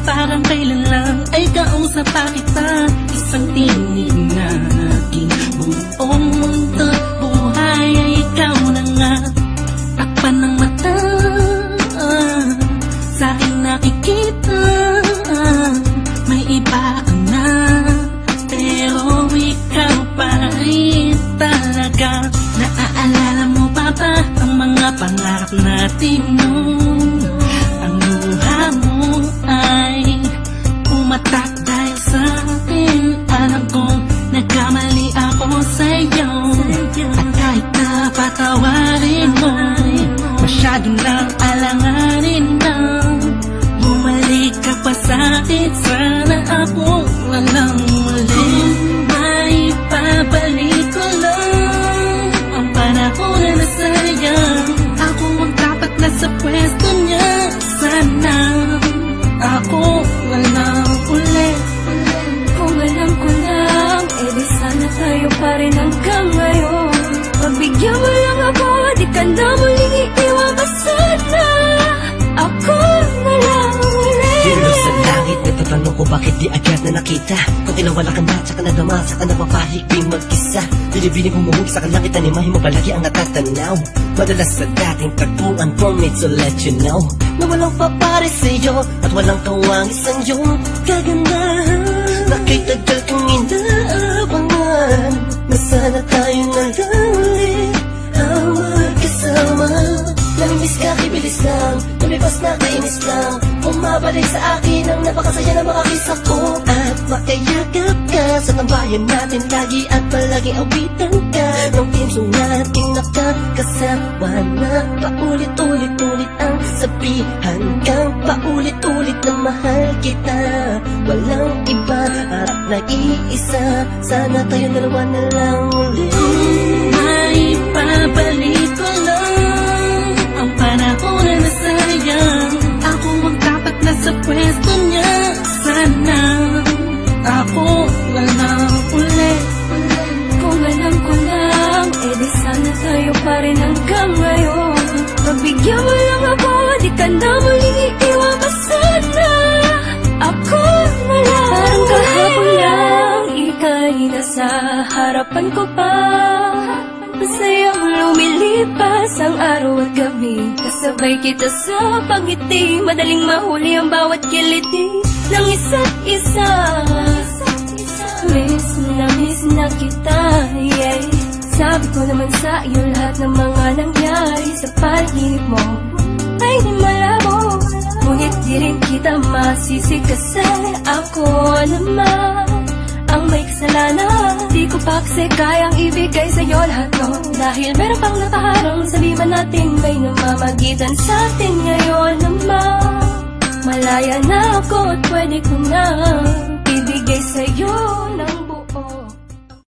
parang kailan lang ay kausap pa kita. Isang tinig na aking buong mundo, buhay ay ikaw na nga. Takpan ng mata, sa aking nakikita, may iba ka na, pero ikaw pa rin talaga. Naaalala mo pa ba ang mga pangarap natin noon? Ang luha mo ay umatak dahil sa akin. Alam kong nagkamali ako sa'yo, at kahit na patawarin mo, masyado nang alanganin na. Bumalik ka pa sa'kin, sana ako walang muli. May babalik ko lang ang panahon na nasayang. Ako ang dapat nasa pwesto niya, sana ako walang uli. Kung alam ko lang, di sana tayo pa rin hanggang ngayon. Pagbigyan mo lang ako, di ka na muling iiwan pa sana. Ako na lang uli. Yelo sa langit, nagtatanong ko bakit di agad na nakita. Kung tinawala ka na, tsaka nadama, saka napapahigping mag-isa. Binibining humumog sa kalangit, animahin mo palagi ang natatanaw. Madalas sa dating tagpuan, for me to let you know na walang papare sa'yo at walang kawang isang iyong kagandahan. Nakitagal kong inaabangan na sana tayo na lang ulit ang magkasama. Namimiss ka, kibilis lang, lumipas na kainis lang. Umabalik sa akin ang napakasaya na makakisa ko. At makayagap ka sa tambayan natin lagi, at palaging awitan ka ng timsong nating nakakasama na paulit-ulit-ulit ang sabihan kang paulit-ulit na mahal kita. Walang iba at nag-iisa, sana tayo dalawa na lang ulit. May babalik ko lang ang panahon na nasayang. Ako ang dapat nasa pwesto niya, sana ako walang uli. Kung alam ko lang, di sana tayo pa rin hanggang ngayon. Pagbigyan mo lang ako, di ka na muling iiwan pa sana. Ako na lang. Parang kahapon lang, ika'y nasa harapan ko pa. Masayang lumilipas ang araw at gabi, kasabay kita sa pangiti. Madaling mahuli ang bawat kiliti ng isa't isa. Miss na kita, yeah. Sabi ko naman sa iyo lahat ng mga nangyari sa paligid mo ay di malabo, ngunit di rin kita masisi kasi ako naman ang may kasalanan. Di ko pa kasi kayang ibigay sa'yo lahat no, dahil meron pang nakaharang. Sabi man natin may namamagitan sa atin ngayon naman. Malaya na ako at pwede ko na ibigay sa'yo ng